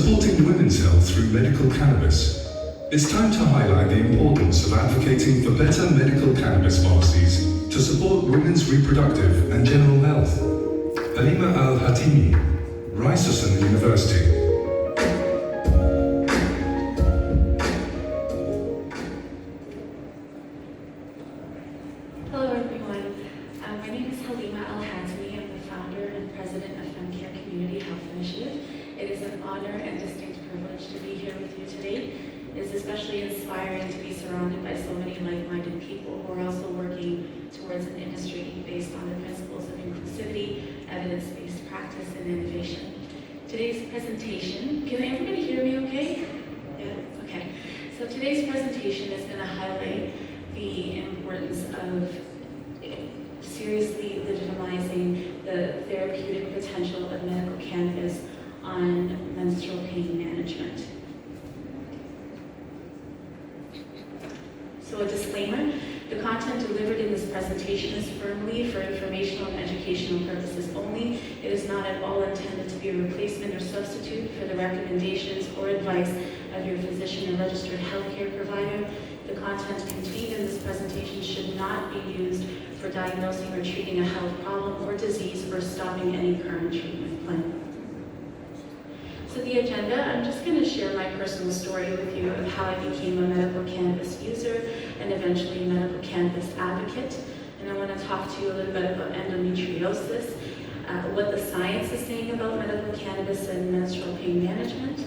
supporting women's health through medical cannabis. It's time to highlight the importance of advocating for better medical cannabis policies to support women's reproductive and general health. Halima Al-Hatimy, Ryerson University. Hello everyone, my name is Halima Al-Hatimy. I'm the founder and president of FemCare Community Health Initiative. It is an honor and distinct privilege to be here with you today. It is especially inspiring to be surrounded by so many like-minded people who are also working towards an industry based on the principles of inclusivity, evidence-based practice, and innovation. Today's presentation, can everybody hear me okay? Yeah, okay. So today's presentation is going to highlight the importance of seriously legitimizing the therapeutic potential of medical cannabis on menstrual pain management. So a disclaimer, the content delivered in this presentation is firmly for informational and educational purposes only. It is not at all intended to be a replacement or substitute for the recommendations or advice of your physician or registered healthcare provider. The content contained in this presentation should not be used for diagnosing or treating a health problem or disease or stopping any current treatment plan. So the agenda, I'm just going to share my personal story with you of how I became a medical cannabis user and eventually a medical cannabis advocate. And I want to talk to you a little bit about endometriosis, what the science is saying about medical cannabis and menstrual pain management.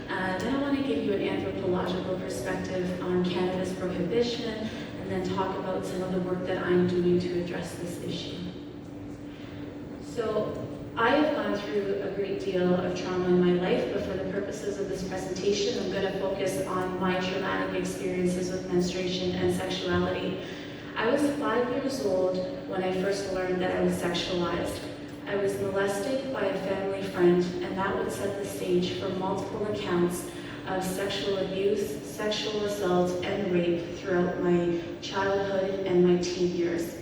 Then I want to give you an anthropological perspective on cannabis prohibition, and then talk about some of the work that I'm doing to address this issue. So I have gone through a great deal of trauma in my life, but for the purposes of this presentation, I'm going to focus on my traumatic experiences with menstruation and sexuality. I was 5 years old when I first learned that I was sexualized. I was molested by a family friend, and that would set the stage for multiple accounts of sexual abuse, sexual assault, and rape throughout my childhood and my teen years.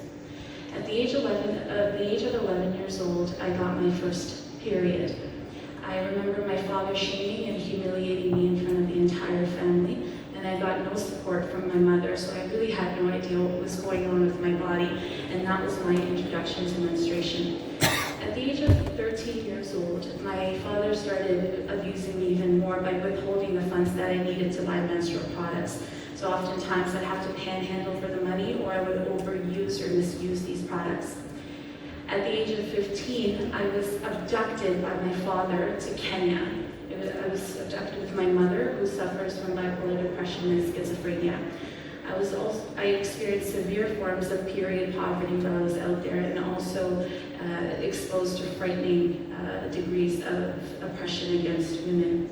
At the age of 11 years old, I got my first period. I remember my father shaming and humiliating me in front of the entire family, and I got no support from my mother, so I really had no idea what was going on with my body, and that was my introduction to menstruation. At the age of 13 years old, my father started abusing me even more by withholding the funds that I needed to buy menstrual products. So oftentimes I'd have to panhandle for the money, or I would overuse or misuse these products. At the age of 15, I was abducted by my father to Kenya. I was abducted with my mother, who suffers from bipolar depression and schizophrenia. I experienced severe forms of period poverty while I was out there, and also exposed to frightening degrees of oppression against women.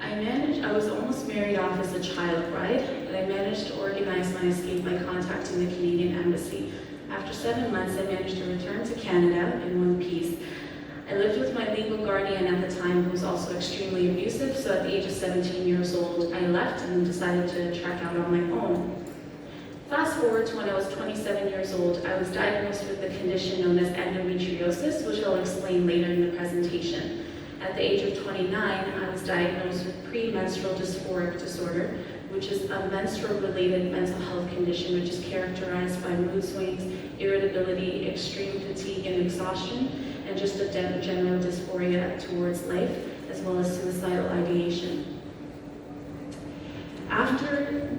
I was almost married off as a child bride, but I managed to organize my escape by contacting the Canadian Embassy. After 7 months, I managed to return to Canada in one piece. I lived with my legal guardian at the time, who was also extremely abusive, so at the age of 17 years old, I left and decided to track out on my own. Fast forward to when I was 27 years old, I was diagnosed with a condition known as endometriosis, which I'll explain later in the presentation. At the age of 29, I was diagnosed with premenstrual dysphoric disorder, which is a menstrual-related mental health condition which is characterized by mood swings, irritability, extreme fatigue and exhaustion, and just a general dysphoria towards life, as well as suicidal ideation. After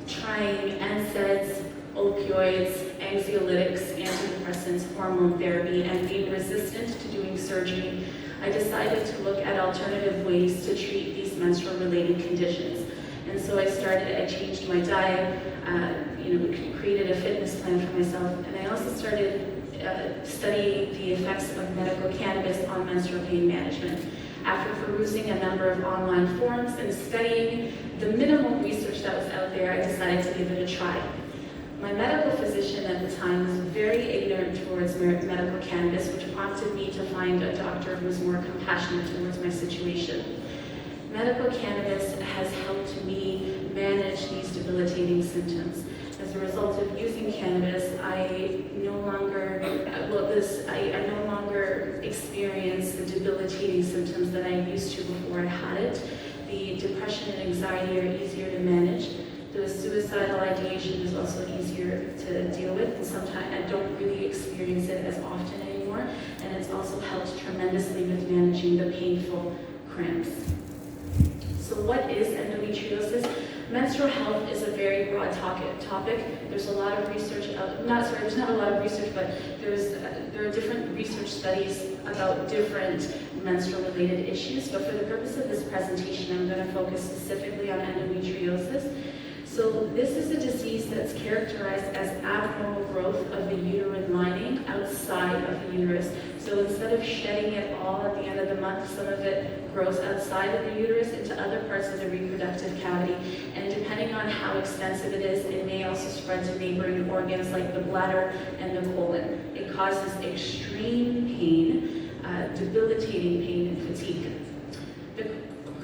trying NSAIDs, opioids, anxiolytics, antidepressants, hormone therapy, and being resistant to doing surgery, I decided to look at alternative ways to treat these menstrual-related conditions. And so I changed my diet, created a fitness plan for myself, and I also started studying the effects of medical cannabis on menstrual pain management. After perusing a number of online forums and studying the minimal research that was out there, I decided to give it a try. My medical physician at the time was very ignorant towards medical cannabis, which prompted me to find a doctor who was more compassionate towards my situation. Medical cannabis has helped me manage these debilitating symptoms. As a result of using cannabis, I no longer experience debilitating symptoms than I used to before I had it. The depression and anxiety are easier to manage. The suicidal ideation is also easier to deal with, and sometimes I don't really experience it as often anymore, and it's also helped tremendously with managing the painful cramps. So what is endometriosis? Menstrual health is a very broad topic. There's a lot of research, there's not a lot of research, but there are different research studies about different menstrual related issues, but for the purpose of this presentation, I'm going to focus specifically on endometriosis. So this is a disease that's characterized as abnormal growth of the uterine lining outside of the uterus. So instead of shedding it all at the end of the month, some of it grows outside of the uterus into other parts of the reproductive cavity. And depending on how extensive it is, it may also spread to neighboring organs like the bladder and the colon. It causes extreme pain, debilitating pain and fatigue. The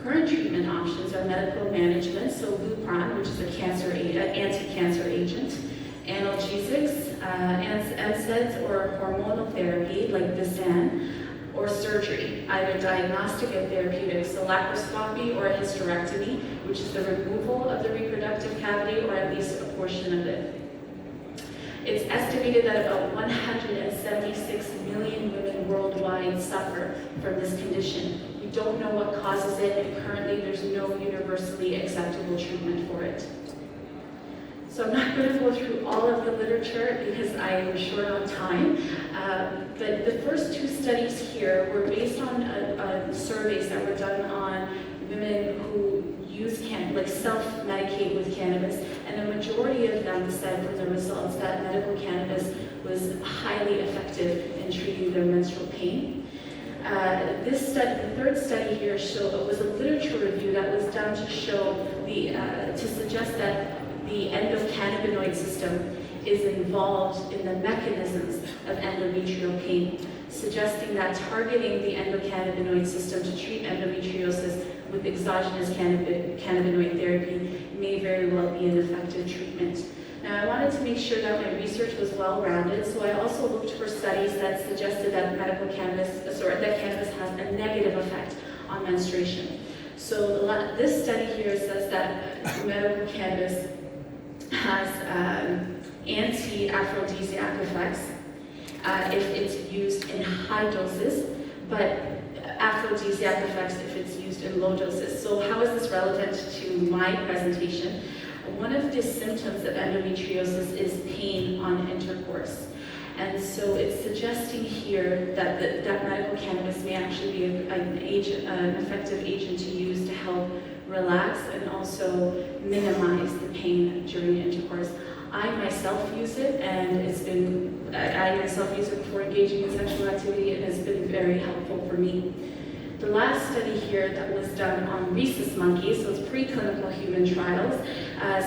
current treatment options are medical management, so Lupron, which is a anti-cancer agent, analgesics, NSAIDs, or hormonal therapy like Bisan, or surgery, either diagnostic or therapeutic, so laparoscopy or a hysterectomy, which is the removal of the reproductive cavity or at least a portion of it. It's estimated that about 176 million women worldwide suffer from this condition. We don't know what causes it, and currently there's no universally acceptable treatment for it. So I'm not going to go through all of the literature because I am short on time, but the first two studies here were based on surveys that were done on women who use self-medicate with cannabis, and the majority of them said from the results that medical cannabis was highly effective in treating their menstrual pain. This study, the third study here, was a literature review that was done to suggest that the endocannabinoid system is involved in the mechanisms of endometrial pain, suggesting that targeting the endocannabinoid system to treat endometriosis with exogenous cannabinoid therapy may very well be an effective treatment. Now, I wanted to make sure that my research was well-rounded, so I also looked for studies that suggested that cannabis has a negative effect on menstruation. So this study here says that medical cannabis has anti-aphrodisiac effects if it's used in high doses, but aphrodisiac effects if it's used in low doses. So how is this relevant to my presentation? One of the symptoms of endometriosis is pain on intercourse. And so it's suggesting here that medical cannabis may actually be an effective agent to use to help relax and also minimize the pain during intercourse. I myself use it, and I myself use it before engaging in sexual activity, and it's been very helpful for me. The last study here that was done on rhesus monkeys, so it's preclinical human trials,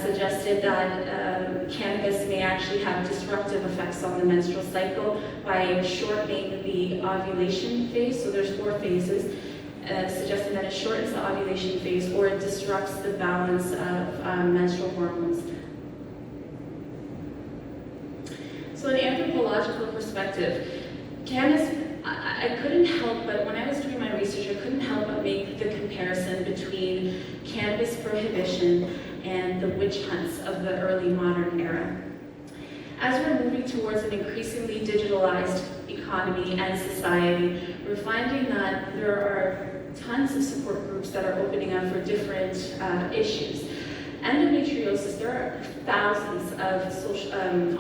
suggested that cannabis may actually have disruptive effects on the menstrual cycle by shortening the ovulation phase. So there's 4 phases, suggesting that it shortens the ovulation phase or it disrupts the balance of menstrual hormones. So in an anthropological perspective, cannabis, I couldn't help but, when I was doing my research, I couldn't help but make the comparison between cannabis prohibition and the witch hunts of the early modern era. As we're moving towards an increasingly digitalized economy and society, we're finding that there are tons of support groups that are opening up for different issues. Endometriosis, there are thousands of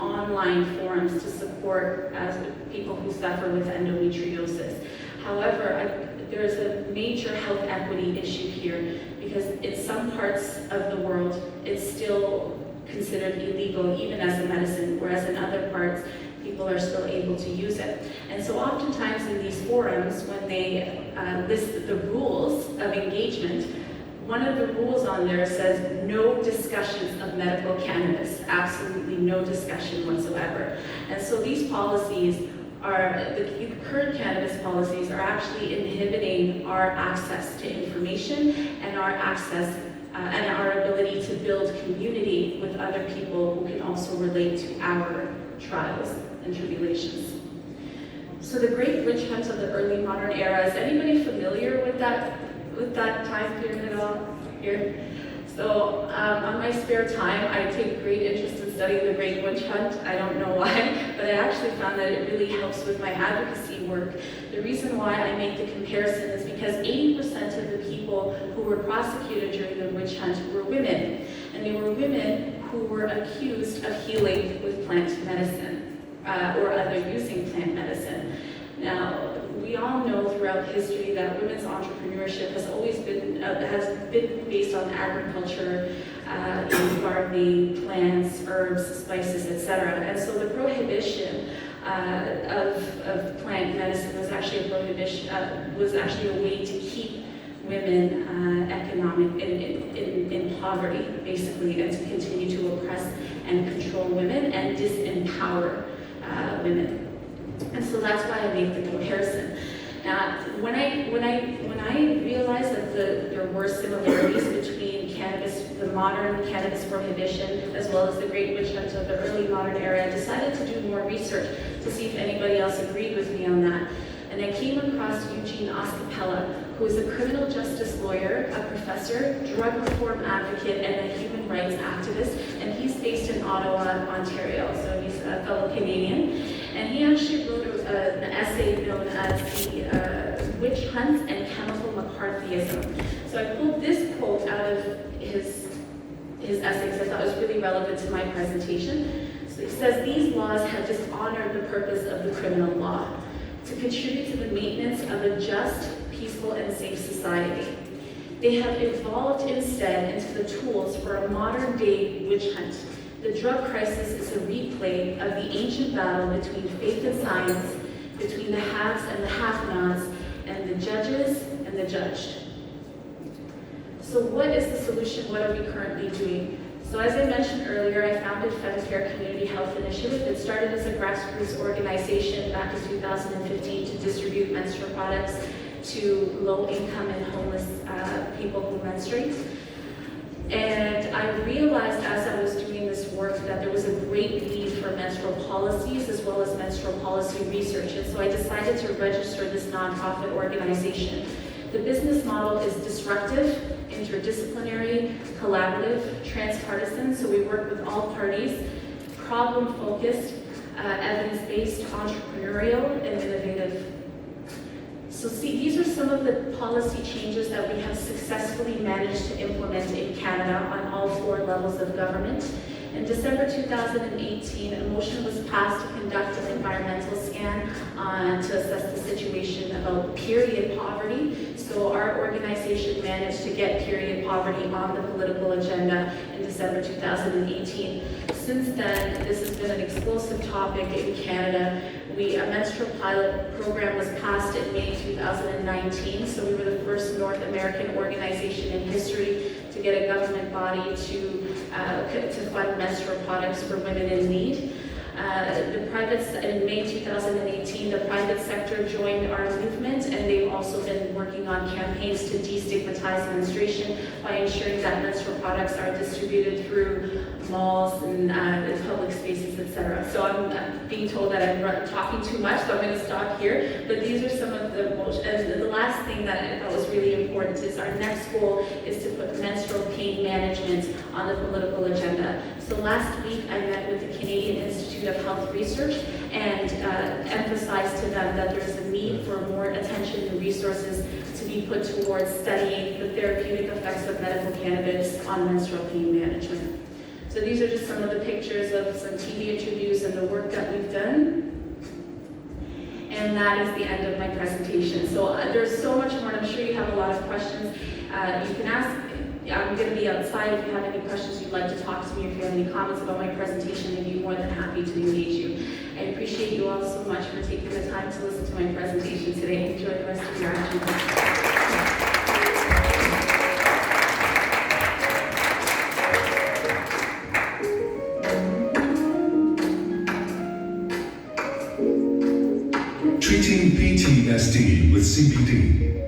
online forums to support people who suffer with endometriosis. However, there's a major health equity issue here because in some parts of the world, it's still considered illegal even as a medicine, whereas in other parts, people are still able to use it. And so oftentimes in these forums, when they list the rules of engagement, one of the rules on there says no discussions of medical cannabis, absolutely no discussion whatsoever. And so these policies the current cannabis policies are actually inhibiting our access to information and our access and our ability to build community with other people who can also relate to our trials and tribulations. So the great witch hunt of the early modern era, is anybody familiar with that time period at all here? So on my spare time, I take great interest in studying the great witch hunt. I don't know why, but I actually found that it really helps with my advocacy work. The reason why I make the comparison is because 80% of the people who were prosecuted during the witch hunt were women, and they were women who were accused of healing with plant medicine or other using plant medicine. Now, we all know throughout history that women's entrepreneurship has always been based on agriculture, farming, plants, herbs, spices, etc. And so the prohibition of plant medicine was actually a prohibition, was actually a way to keep women in poverty, basically, and to continue to oppress and control women and disempower women. And so that's why I make the comparison. Now, when I realized that there were similarities between cannabis, the modern cannabis prohibition, as well as the great witch hunt of the early modern era, I decided to do more research to see if anybody else agreed with me on that. And I came across Eugene Oscapella, who is a criminal justice lawyer, a professor, drug reform advocate, and a human rights activist, and he's based in Ottawa, Ontario, so he's a fellow Canadian. And he actually wrote an essay known as the Witch Hunts and Chemical McCarthyism. So I pulled this quote out of his essay because I thought it was really relevant to my presentation. So he says, "These laws have dishonored the purpose of the criminal law, to contribute to the maintenance of a just, peaceful, and safe society. They have evolved instead into the tools for a modern-day witch hunt. The drug crisis is a replay of the ancient battle between faith and science, between the haves and the have-nots, and the judges and the judged." So what is the solution? What are we currently doing? So as I mentioned earlier, I founded FemCare Community Health Initiative. It started as a grassroots organization back in 2015 to distribute menstrual products to low-income and homeless people who menstruate. And I realized as I was doing this work that there was a great need for menstrual policies as well as menstrual policy research. And so I decided to register this nonprofit organization. The business model is disruptive, interdisciplinary, collaborative, transpartisan, so we work with all parties, problem-focused, evidence-based, entrepreneurial, and innovative. So see, these are some of the policy changes that we have successfully managed to implement in Canada on all 4 levels of government. In December 2018, a motion was passed to conduct an environmental scan to assess the situation about period poverty. So our organization managed to get period poverty on the political agenda in December 2018. Since then, this has been an explosive topic in Canada. A menstrual pilot program was passed in May 2019, so we were the first North American organization in history to get a government body to fund menstrual products for women in need. In May 2018, the private sector joined our movement, and they've also been working on campaigns to destigmatize menstruation by ensuring that menstrual products are distributed through malls and public spaces, etc. So I'm being told that I'm talking too much, so I'm going to stop here. But these are some of the most, and the last thing that I thought was really important is our next goal is to put menstrual pain management on the political agenda. So last week I met with the Canadian Institute of Health Research and emphasized to them that there's a need for more attention and resources to be put towards studying the therapeutic effects of medical cannabis on menstrual pain management. So these are just some of the pictures of some TV interviews and the work that we've done. And that is the end of my presentation. So there's so much more, and I'm sure you have a lot of questions. You can ask. I'm going to be outside. If you have any questions you'd like to talk to me, if you have any comments about my presentation, I'd be more than happy to engage you. I appreciate you all so much for taking the time to listen to my presentation today. Enjoy the rest of your afternoon. Treating PTSD with CBD.